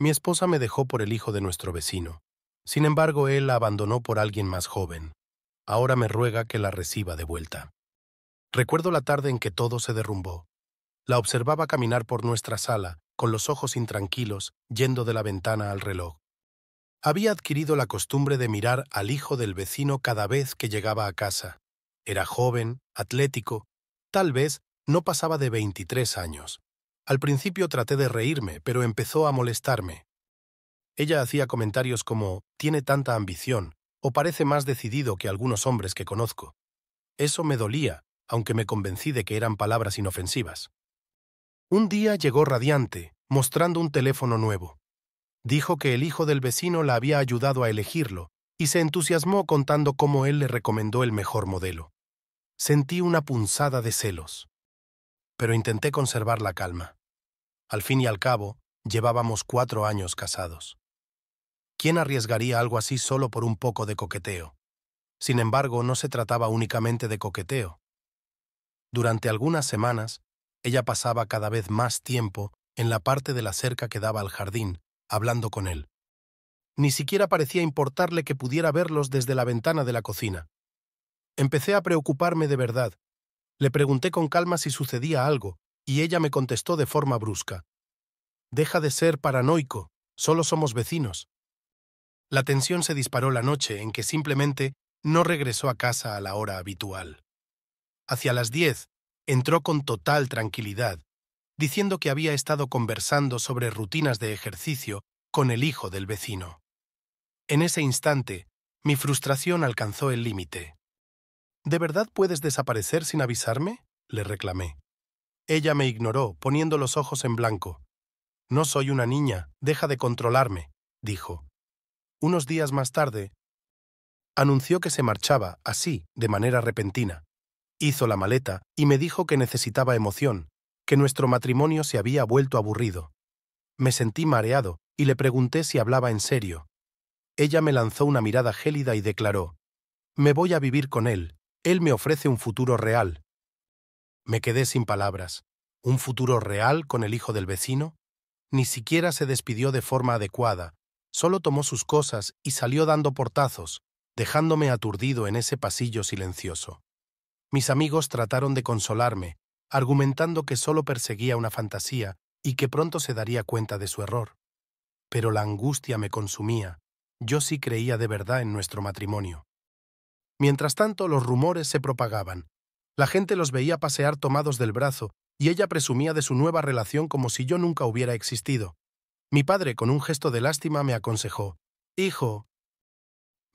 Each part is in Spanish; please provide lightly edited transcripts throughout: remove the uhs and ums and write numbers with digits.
Mi esposa me dejó por el hijo de nuestro vecino. Sin embargo, él la abandonó por alguien más joven. Ahora me ruega que la reciba de vuelta. Recuerdo la tarde en que todo se derrumbó. La observaba caminar por nuestra sala, con los ojos intranquilos, yendo de la ventana al reloj. Había adquirido la costumbre de mirar al hijo del vecino cada vez que llegaba a casa. Era joven, atlético, tal vez no pasaba de 23 años. Al principio traté de reírme, pero empezó a molestarme. Ella hacía comentarios como «tiene tanta ambición» o «parece más decidido que algunos hombres que conozco». Eso me dolía, aunque me convencí de que eran palabras inofensivas. Un día llegó radiante, mostrando un teléfono nuevo. Dijo que el hijo del vecino la había ayudado a elegirlo y se entusiasmó contando cómo él le recomendó el mejor modelo. Sentí una punzada de celos, pero intenté conservar la calma. Al fin y al cabo, llevábamos 4 años casados. ¿Quién arriesgaría algo así solo por un poco de coqueteo? Sin embargo, no se trataba únicamente de coqueteo. Durante algunas semanas, ella pasaba cada vez más tiempo en la parte de la cerca que daba al jardín, hablando con él. Ni siquiera parecía importarle que pudiera verlos desde la ventana de la cocina. Empecé a preocuparme de verdad. Le pregunté con calma si sucedía algo, y ella me contestó de forma brusca. «Deja de ser paranoico, solo somos vecinos». La tensión se disparó la noche en que simplemente no regresó a casa a la hora habitual. Hacia las 10, entró con total tranquilidad, diciendo que había estado conversando sobre rutinas de ejercicio con el hijo del vecino. En ese instante, mi frustración alcanzó el límite. «¿De verdad puedes desaparecer sin avisarme?», le reclamé. Ella me ignoró, poniendo los ojos en blanco. «No soy una niña, deja de controlarme», dijo. Unos días más tarde, anunció que se marchaba, así, de manera repentina. Hizo la maleta y me dijo que necesitaba emoción, que nuestro matrimonio se había vuelto aburrido. Me sentí mareado y le pregunté si hablaba en serio. Ella me lanzó una mirada gélida y declaró: «Me voy a vivir con él. Él me ofrece un futuro real». Me quedé sin palabras. ¿Un futuro real con el hijo del vecino? Ni siquiera se despidió de forma adecuada. Solo tomó sus cosas y salió dando portazos, dejándome aturdido en ese pasillo silencioso. Mis amigos trataron de consolarme, argumentando que solo perseguía una fantasía y que pronto se daría cuenta de su error. Pero la angustia me consumía. Yo sí creía de verdad en nuestro matrimonio. Mientras tanto, los rumores se propagaban. La gente los veía pasear tomados del brazo y ella presumía de su nueva relación como si yo nunca hubiera existido. Mi padre, con un gesto de lástima, me aconsejó: «Hijo».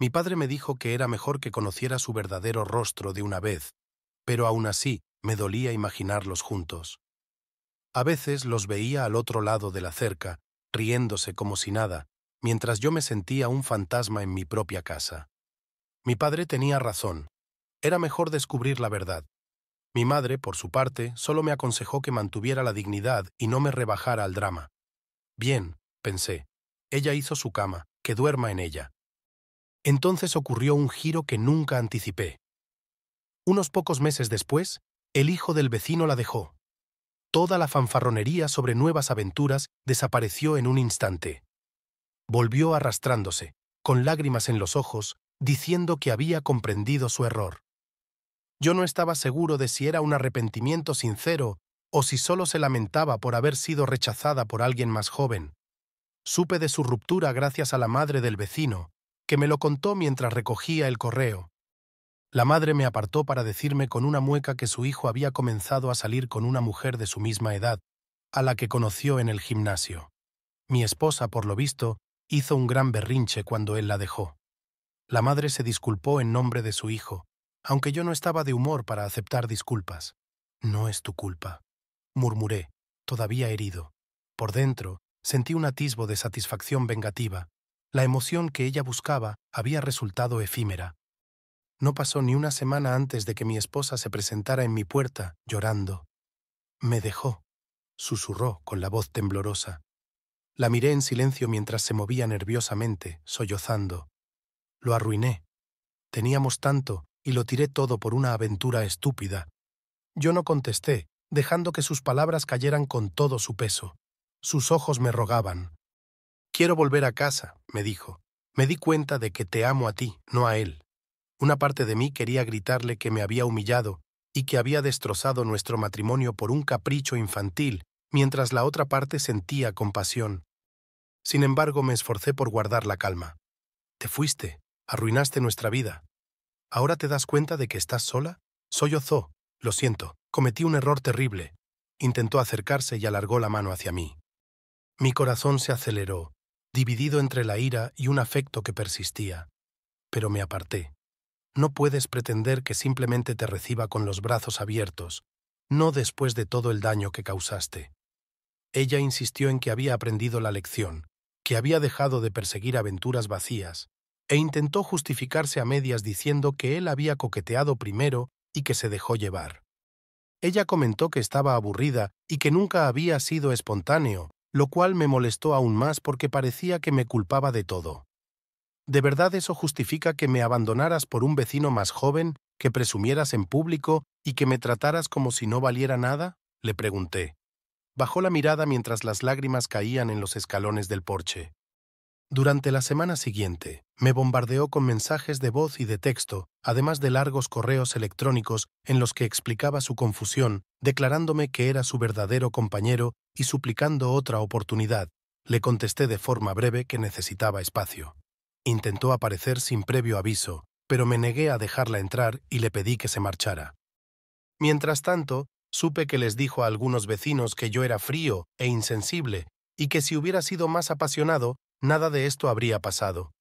Mi padre me dijo que era mejor que conociera su verdadero rostro de una vez, pero aún así me dolía imaginarlos juntos. A veces los veía al otro lado de la cerca, riéndose como si nada, mientras yo me sentía un fantasma en mi propia casa. Mi padre tenía razón. Era mejor descubrir la verdad. Mi madre, por su parte, solo me aconsejó que mantuviera la dignidad y no me rebajara al drama. Bien, pensé. Ella hizo su cama, que duerma en ella. Entonces ocurrió un giro que nunca anticipé. Unos pocos meses después, el hijo del vecino la dejó. Toda la fanfarronería sobre nuevas aventuras desapareció en un instante. Volvió arrastrándose, con lágrimas en los ojos, diciendo que había comprendido su error. Yo no estaba seguro de si era un arrepentimiento sincero o si solo se lamentaba por haber sido rechazada por alguien más joven. Supe de su ruptura gracias a la madre del vecino, que me lo contó mientras recogía el correo. La madre me apartó para decirme con una mueca que su hijo había comenzado a salir con una mujer de su misma edad, a la que conoció en el gimnasio. Mi esposa, por lo visto, hizo un gran berrinche cuando él la dejó. La madre se disculpó en nombre de su hijo, aunque yo no estaba de humor para aceptar disculpas. «No es tu culpa», murmuré, todavía herido. Por dentro, sentí un atisbo de satisfacción vengativa. La emoción que ella buscaba había resultado efímera. No pasó ni una semana antes de que mi esposa se presentara en mi puerta, llorando. «Me dejó», susurró con la voz temblorosa. La miré en silencio mientras se movía nerviosamente, sollozando. «Lo arruiné. Teníamos tanto y lo tiré todo por una aventura estúpida». Yo no contesté, dejando que sus palabras cayeran con todo su peso. Sus ojos me rogaban: Quiero volver a casa, me dijo. Me di cuenta de que te amo a ti, no a él. Una parte de mí quería gritarle que me había humillado y que había destrozado nuestro matrimonio por un capricho infantil, mientras la otra parte sentía compasión. Sin embargo, me esforcé por guardar la calma. Te fuiste, arruinaste nuestra vida. ¿Ahora te das cuenta de que estás sola? Sollozó. Lo siento, cometí un error terrible. Intentó acercarse y alargó la mano hacia mí. Mi corazón se aceleró, dividido entre la ira y un afecto que persistía. Pero me aparté. No puedes pretender que simplemente te reciba con los brazos abiertos, no después de todo el daño que causaste. Ella insistió en que había aprendido la lección, que había dejado de perseguir aventuras vacías, e intentó justificarse a medias diciendo que él había coqueteado primero y que se dejó llevar. Ella comentó que estaba aburrida y que nunca había sido espontáneo, lo cual me molestó aún más porque parecía que me culpaba de todo. ¿De verdad eso justifica que me abandonaras por un vecino más joven, que presumieras en público y que me trataras como si no valiera nada?, le pregunté. Bajó la mirada mientras las lágrimas caían en los escalones del porche. Durante la semana siguiente, me bombardeó con mensajes de voz y de texto, además de largos correos electrónicos en los que explicaba su confusión, declarándome que era su verdadero compañero y suplicando otra oportunidad. Le contesté de forma breve que necesitaba espacio. Intentó aparecer sin previo aviso, pero me negué a dejarla entrar y le pedí que se marchara. Mientras tanto, supe que les dijo a algunos vecinos que yo era frío e insensible y que si hubiera sido más apasionado, nada de esto habría pasado.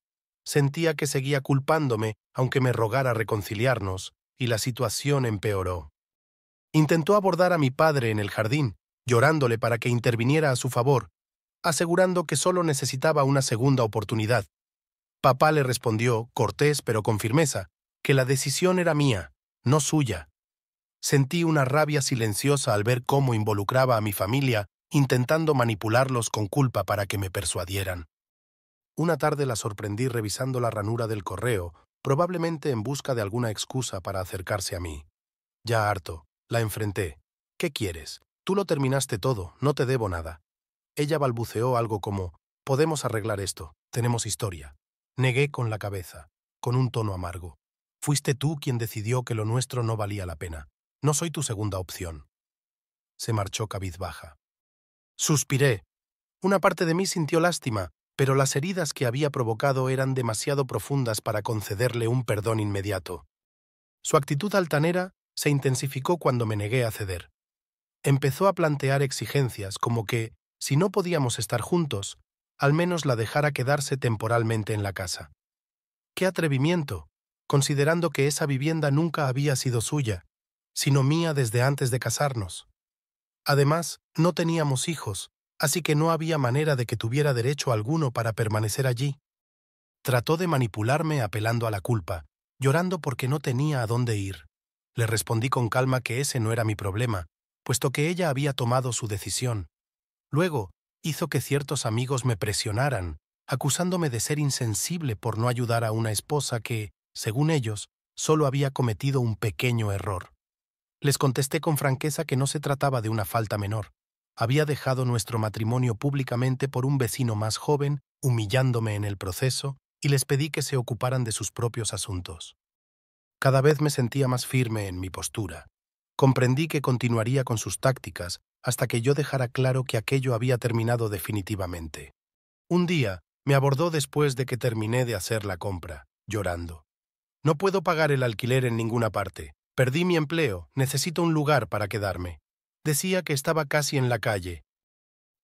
Sentía que seguía culpándome, aunque me rogara reconciliarnos, y la situación empeoró. Intentó abordar a mi padre en el jardín, llorándole para que interviniera a su favor, asegurando que solo necesitaba una segunda oportunidad. Papá le respondió, cortés pero con firmeza, que la decisión era mía, no suya. Sentí una rabia silenciosa al ver cómo involucraba a mi familia, intentando manipularlos con culpa para que me persuadieran. Una tarde la sorprendí revisando la ranura del correo, probablemente en busca de alguna excusa para acercarse a mí. Ya harto, la enfrenté. ¿Qué quieres? Tú lo terminaste todo, no te debo nada. Ella balbuceó algo como, podemos arreglar esto, tenemos historia. Negué con la cabeza, con un tono amargo. Fuiste tú quien decidió que lo nuestro no valía la pena. No soy tu segunda opción. Se marchó cabizbaja. Suspiré. Una parte de mí sintió lástima, pero las heridas que había provocado eran demasiado profundas para concederle un perdón inmediato. Su actitud altanera se intensificó cuando me negué a ceder. Empezó a plantear exigencias como que, si no podíamos estar juntos, al menos la dejara quedarse temporalmente en la casa. ¡Qué atrevimiento!, considerando que esa vivienda nunca había sido suya, sino mía desde antes de casarnos. Además, no teníamos hijos, así que no había manera de que tuviera derecho alguno para permanecer allí. Trató de manipularme apelando a la culpa, llorando porque no tenía a dónde ir. Le respondí con calma que ese no era mi problema, puesto que ella había tomado su decisión. Luego, hizo que ciertos amigos me presionaran, acusándome de ser insensible por no ayudar a una esposa que, según ellos, solo había cometido un pequeño error. Les contesté con franqueza que no se trataba de una falta menor. Había dejado nuestro matrimonio públicamente por un vecino más joven, humillándome en el proceso, y les pedí que se ocuparan de sus propios asuntos. Cada vez me sentía más firme en mi postura. Comprendí que continuaría con sus tácticas hasta que yo dejara claro que aquello había terminado definitivamente. Un día, me abordó después de que terminé de hacer la compra, llorando. No puedo pagar el alquiler en ninguna parte. Perdí mi empleo, necesito un lugar para quedarme. Decía que estaba casi en la calle.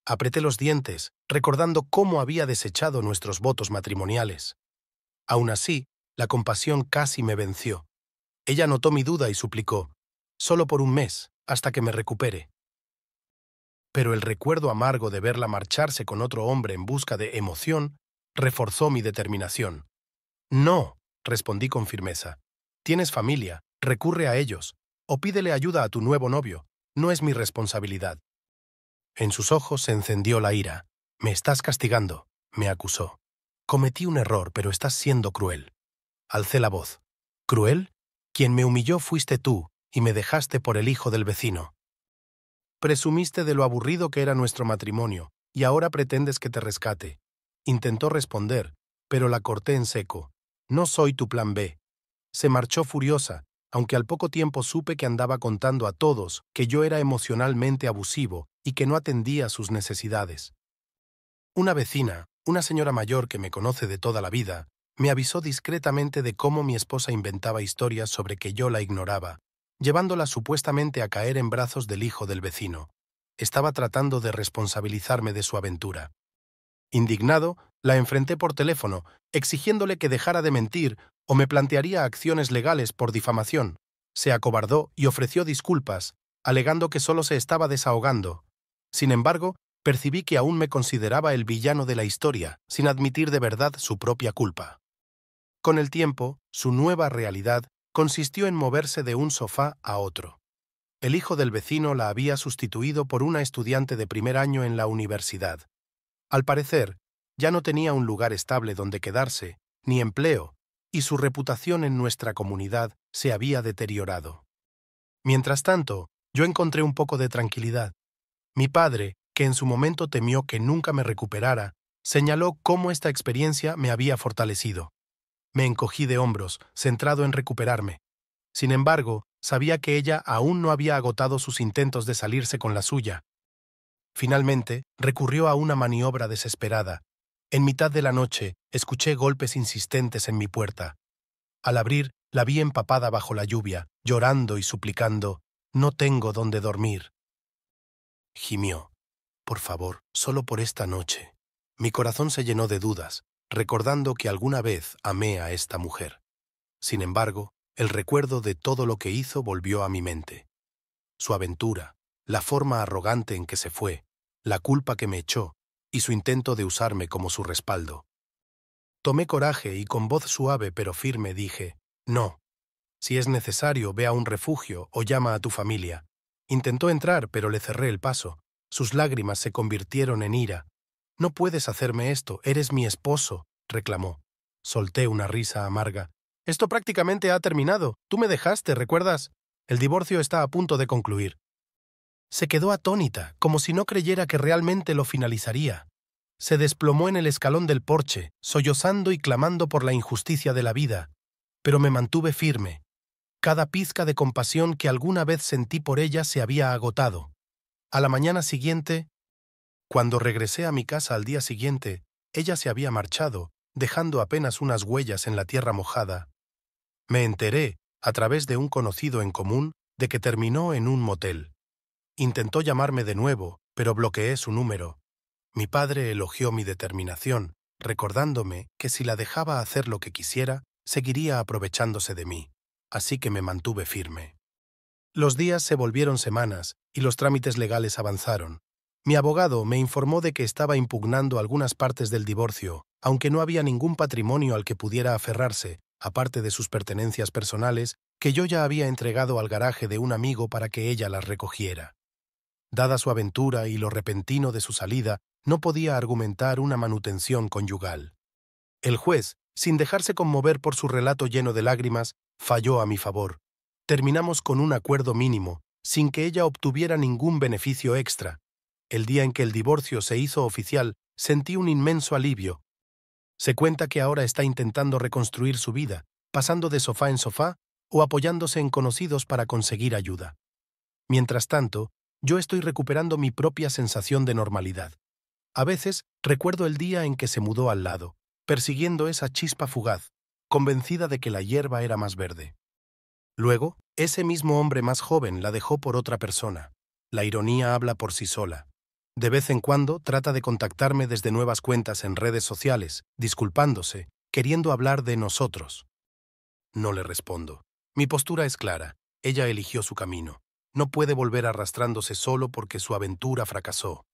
Apreté los dientes, recordando cómo había desechado nuestros votos matrimoniales. Aún así, la compasión casi me venció. Ella notó mi duda y suplicó, solo por un mes, hasta que me recupere. Pero el recuerdo amargo de verla marcharse con otro hombre en busca de emoción reforzó mi determinación. No, respondí con firmeza. Tienes familia, recurre a ellos, o pídele ayuda a tu nuevo novio. No es mi responsabilidad. En sus ojos se encendió la ira. Me estás castigando, me acusó. Cometí un error, pero estás siendo cruel. Alcé la voz. ¿Cruel? Quien me humilló fuiste tú, y me dejaste por el hijo del vecino. Presumiste de lo aburrido que era nuestro matrimonio, y ahora pretendes que te rescate. Intentó responder, pero la corté en seco. No soy tu plan B. Se marchó furiosa, aunque al poco tiempo supe que andaba contando a todos que yo era emocionalmente abusivo y que no atendía sus necesidades. Una vecina, una señora mayor que me conoce de toda la vida, me avisó discretamente de cómo mi esposa inventaba historias sobre que yo la ignoraba, llevándola supuestamente a caer en brazos del hijo del vecino. Estaba tratando de responsabilizarme de su aventura. Indignado, la enfrenté por teléfono, exigiéndole que dejara de mentir o me plantearía acciones legales por difamación. Se acobardó y ofreció disculpas, alegando que solo se estaba desahogando. Sin embargo, percibí que aún me consideraba el villano de la historia, sin admitir de verdad su propia culpa. Con el tiempo, su nueva realidad consistió en moverse de un sofá a otro. El hijo del vecino la había sustituido por una estudiante de primer año en la universidad. Al parecer, ya no tenía un lugar estable donde quedarse, ni empleo, y su reputación en nuestra comunidad se había deteriorado. Mientras tanto, yo encontré un poco de tranquilidad. Mi padre, que en su momento temió que nunca me recuperara, señaló cómo esta experiencia me había fortalecido. Me encogí de hombros, centrado en recuperarme. Sin embargo, sabía que ella aún no había agotado sus intentos de salirse con la suya. Finalmente, recurrió a una maniobra desesperada. En mitad de la noche, escuché golpes insistentes en mi puerta. Al abrir, la vi empapada bajo la lluvia, llorando y suplicando: «No tengo dónde dormir». Gimió: «Por favor, solo por esta noche». Mi corazón se llenó de dudas, recordando que alguna vez amé a esta mujer. Sin embargo, el recuerdo de todo lo que hizo volvió a mi mente. Su aventura, la forma arrogante en que se fue, la culpa que me echó y su intento de usarme como su respaldo. Tomé coraje y con voz suave pero firme dije: «No. Si es necesario, ve a un refugio o llama a tu familia». Intentó entrar, pero le cerré el paso. Sus lágrimas se convirtieron en ira. «No puedes hacerme esto, eres mi esposo», reclamó. Solté una risa amarga. «Esto prácticamente ha terminado. Tú me dejaste, ¿recuerdas? El divorcio está a punto de concluir». Se quedó atónita, como si no creyera que realmente lo finalizaría. Se desplomó en el escalón del porche, sollozando y clamando por la injusticia de la vida, pero me mantuve firme. Cada pizca de compasión que alguna vez sentí por ella se había agotado. A la mañana siguiente, cuando regresé a mi casa al día siguiente, ella se había marchado, dejando apenas unas huellas en la tierra mojada. Me enteré, a través de un conocido en común, de que terminó en un motel. Intentó llamarme de nuevo, pero bloqueé su número. Mi padre elogió mi determinación, recordándome que si la dejaba hacer lo que quisiera, seguiría aprovechándose de mí, así que me mantuve firme. Los días se volvieron semanas y los trámites legales avanzaron. Mi abogado me informó de que estaba impugnando algunas partes del divorcio, aunque no había ningún patrimonio al que pudiera aferrarse, aparte de sus pertenencias personales, que yo ya había entregado al garaje de un amigo para que ella las recogiera. Dada su aventura y lo repentino de su salida, no podía argumentar una manutención conyugal. El juez, sin dejarse conmover por su relato lleno de lágrimas, falló a mi favor. Terminamos con un acuerdo mínimo, sin que ella obtuviera ningún beneficio extra. El día en que el divorcio se hizo oficial, sentí un inmenso alivio. Se cuenta que ahora está intentando reconstruir su vida, pasando de sofá en sofá o apoyándose en conocidos para conseguir ayuda. Mientras tanto, yo estoy recuperando mi propia sensación de normalidad. A veces recuerdo el día en que se mudó al lado, persiguiendo esa chispa fugaz, convencida de que la hierba era más verde. Luego, ese mismo hombre más joven la dejó por otra persona. La ironía habla por sí sola. De vez en cuando trata de contactarme desde nuevas cuentas en redes sociales, disculpándose, queriendo hablar de nosotros. No le respondo. Mi postura es clara. Ella eligió su camino. No puede volver arrastrándose solo porque su aventura fracasó.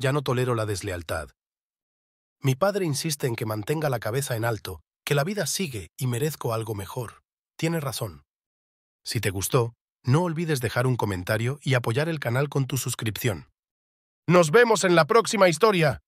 Ya no tolero la deslealtad. Mi padre insiste en que mantenga la cabeza en alto, que la vida sigue y merezco algo mejor. Tiene razón. Si te gustó, no olvides dejar un comentario y apoyar el canal con tu suscripción. ¡Nos vemos en la próxima historia!